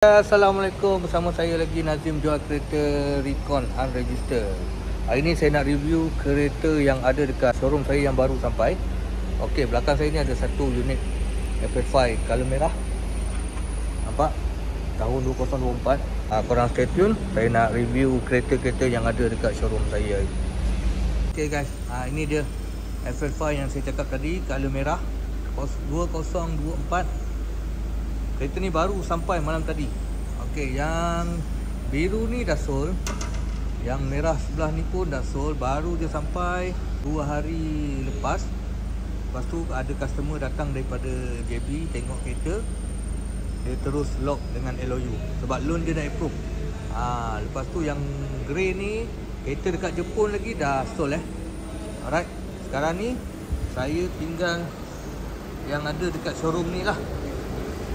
Assalamualaikum, bersama saya lagi Nazim, jual kereta Recon Unregistered. Hari ni saya nak review kereta yang ada dekat showroom saya yang baru sampai. Okey, belakang saya ni ada satu unit FF5 color merah. Nampak? Tahun 2024. Korang stay tune, saya nak review kereta-kereta yang ada dekat showroom saya. Okey guys, ini dia FF5 yang saya cakap tadi, color merah 2024. Kereta ni baru sampai malam tadi. Okey, yang biru ni dah sold. Yang merah sebelah ni pun dah sold. Baru je sampai 2 hari lepas. Lepas tu ada customer datang daripada JB tengok kereta. Dia terus lock dengan LOU sebab loan dia dah approve. Lepas tu yang grey ni kereta dekat Jepun lagi dah sold Alright. Sekarang ni saya tinggal yang ada dekat showroom ni lah.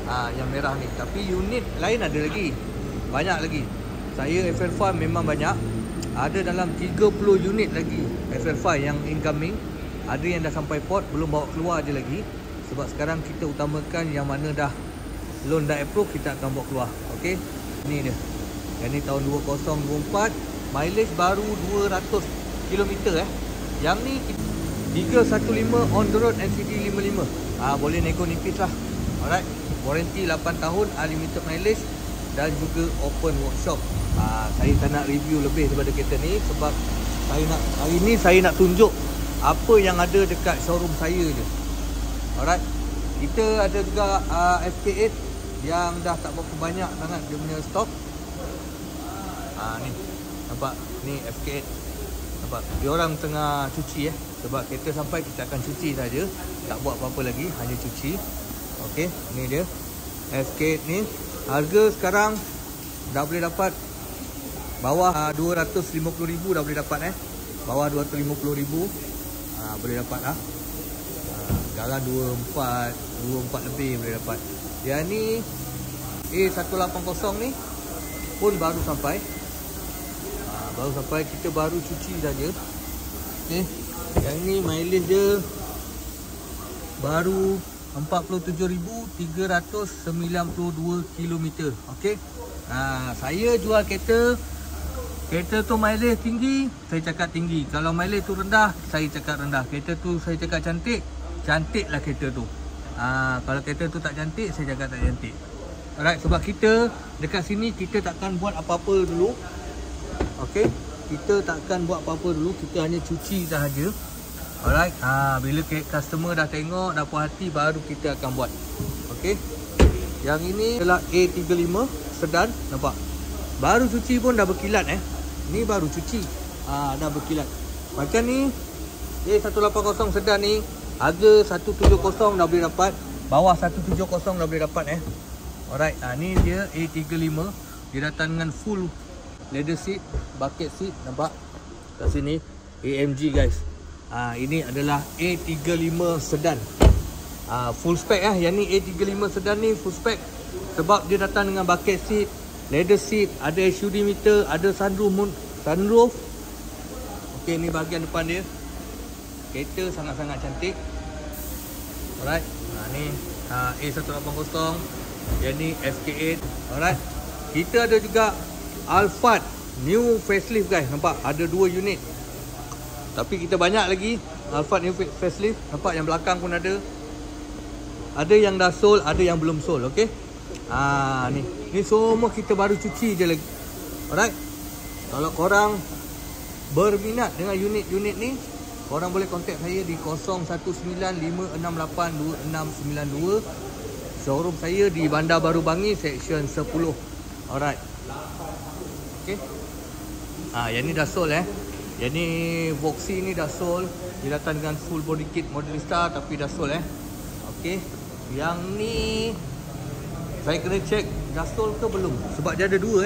Yang merah ni. Tapi unit lain ada lagi. Banyak lagi. Saya FL5 memang banyak. Ada dalam 30 unit lagi FL5 yang incoming. Ada yang dah sampai port, belum bawa keluar je lagi. Sebab sekarang kita utamakan yang mana dah loan dah approve, kita akan bawa keluar. Okey, ni dia. Yang ni tahun 2024. Mileage baru 200 km Yang ni 315 on the road, NCD 55. Boleh nego nipis lah. Alright. Warranty 8 tahun, unlimited mileage dan juga open workshop. Saya tak nak review lebih daripada kereta ni sebab hari ni saya nak tunjuk apa yang ada dekat showroom saya je. Alright. Kita ada juga FK8 yang dah tak berapa banyak sangat dia punya stok. Ni. Nampak? Ni FK8. Nampak? Dia orang tengah cuci sebab kereta sampai kita akan cuci saja. Tak buat apa-apa lagi, hanya cuci. Okey, ni dia FK8 ni. Harga sekarang dah boleh dapat bawah 250,000 dah boleh dapat Bawah 250,000 boleh dapat lah. Sekarang 24 lebih boleh dapat. Yang ni A180 ni pun baru sampai. Baru sampai, kita baru cuci saja. Okey. Yang ni mileage dia baru 47,392 km. Okey. Saya jual kereta tu mileage tinggi, saya cakap tinggi. Kalau mileage tu rendah, saya cakap rendah. Kereta tu saya cakap cantik, cantiklah kereta tu. Kalau kereta tu tak cantik, saya cakap tak cantik. Alright, sebab kita dekat sini kita takkan buat apa-apa dulu. Okey. Kita takkan buat apa-apa dulu, kita hanya cuci sahaja. Alright, bila customer dah tengok, dah puas hati, baru kita akan buat. Okey. Yang ini adalah A35 sedan, nampak? Baru cuci pun dah berkilat Ni baru cuci. Dah berkilat. Macam ni A180 sedan ni, harga 170 dah boleh dapat, bawah 170 dah boleh dapat Alright, ni dia A35. Dia datang dengan full leather seat, bucket seat, nampak? Kat sini AMG guys. Ini adalah A35 sedan. Full spec Yang ni A35 sedan ni full spec. Sebab dia datang dengan bucket seat, leather seat, ada HUD meter, ada sunroof. Okey, ni bahagian depan dia. Kereta sangat-sangat cantik. Alright. Ni A180. Yang ni FK8. Alright. Kita ada juga Alphard new facelift guys. Nampak? Ada 2 unit. Tapi kita banyak lagi Alphard new facelift. Nampak yang belakang pun ada. Ada yang dah sold, ada yang belum sold. Okey. Ni semua kita baru cuci je lagi. Alright. Kalau korang berminat dengan unit-unit ni, korang boleh contact saya di 0195682692. Showroom saya di Bandar Baru Bangi, section 10. Alright. Okey. Yang ni dah sold Yang ni Voxy ni dah sold. Dia datang dengan full body kit Modelista tapi dah sold Okey. Yang ni saya kena check dah sold ke belum, sebab dia ada 2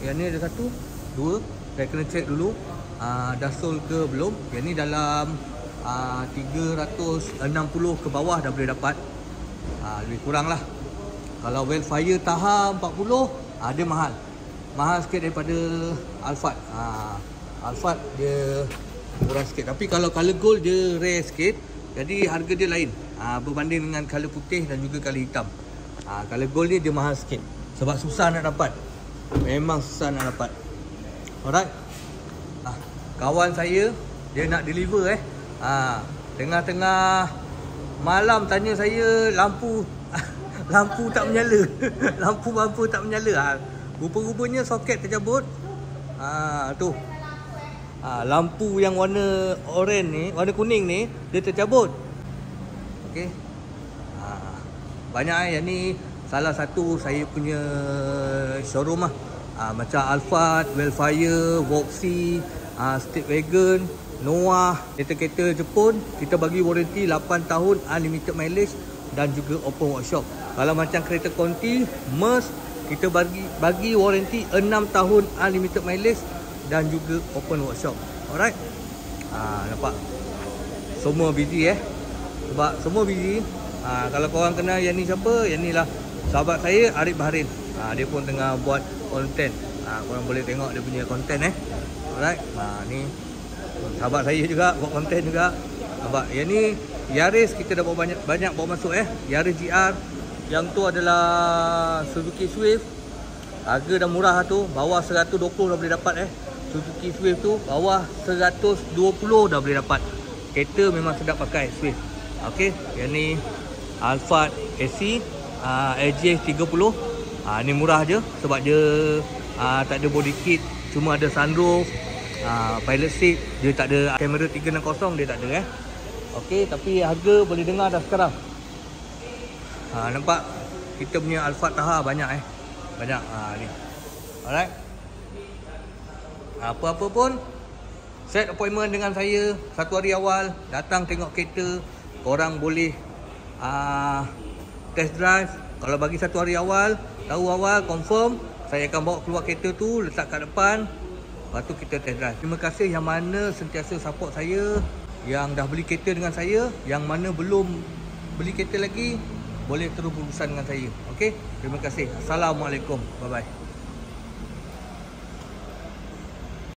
Yang ni ada 1, 2. Saya kena check dulu dah sold ke belum. Yang ni dalam 360 ke bawah dah boleh dapat. Lebih kurang lah. Kalau Wildfire Taha 40, dia mahal sikit daripada Alphard. Alphard dia murah sikit. Tapi kalau color gold dia rare sikit, jadi harga dia lain berbanding dengan color putih dan juga color hitam. Color gold ni dia mahal sikit. Sebab susah nak dapat. Memang susah nak dapat. Alright. Kawan saya dia nak deliver tengah-tengah malam tanya saya lampu lampu tak menyala. Lampu bumper tak menyala. Rupa-rupanya soket tercabut. Tu. Lampu yang warna oren ni, warna kuning ni dia tercabut. Okey. Banyak yang ni salah satu saya punya showroom macam Alphard, Wellfire, Voxy, State Wagon, Noah, kereta-kereta Jepun kita bagi warranty 8 tahun unlimited mileage dan juga open workshop. Kalau macam kereta Conti, Merc, kita bagi warranty 6 tahun unlimited mileage dan juga open workshop. Alright. Nampak? Semua busy sebab semua busy. Kalau korang kenal yang ni siapa? Yang ni lah sahabat saya, Arif Baharin. Dia pun tengah buat konten. Korang boleh tengok dia punya konten Alright. Ni sahabat saya juga buat konten juga. Nampak? Yang ni Yaris kita dah bawa banyak bawa masuk Yaris GR. Yang tu adalah Suzuki Swift. Harga dah murah tu, bawah 120 dah boleh dapat Suzuki Swift tu bawah 120 dah boleh dapat. Kereta memang sedap pakai Swift. Okey, yang ni Alphard SC AJ 30. Ni murah je sebab dia tak ada body kit, cuma ada sunroof, pilot seat, dia tak ada kamera 360, dia tak ada Okey, tapi harga boleh dengar dah sekarang. Nampak kita punya Alphard Taha banyak banyak ni. Alright. Apa-apa pun set appointment dengan saya 1 hari awal, datang tengok kereta. Korang boleh test drive. Kalau bagi 1 hari awal, tahu awal, confirm, saya akan bawa keluar kereta tu, letak kat depan. Lepas tu kita test drive. Terima kasih yang mana sentiasa support saya, yang dah beli kereta dengan saya, yang mana belum beli kereta lagi, boleh terus berurusan dengan saya. Okey? Terima kasih. Assalamualaikum. Bye-bye.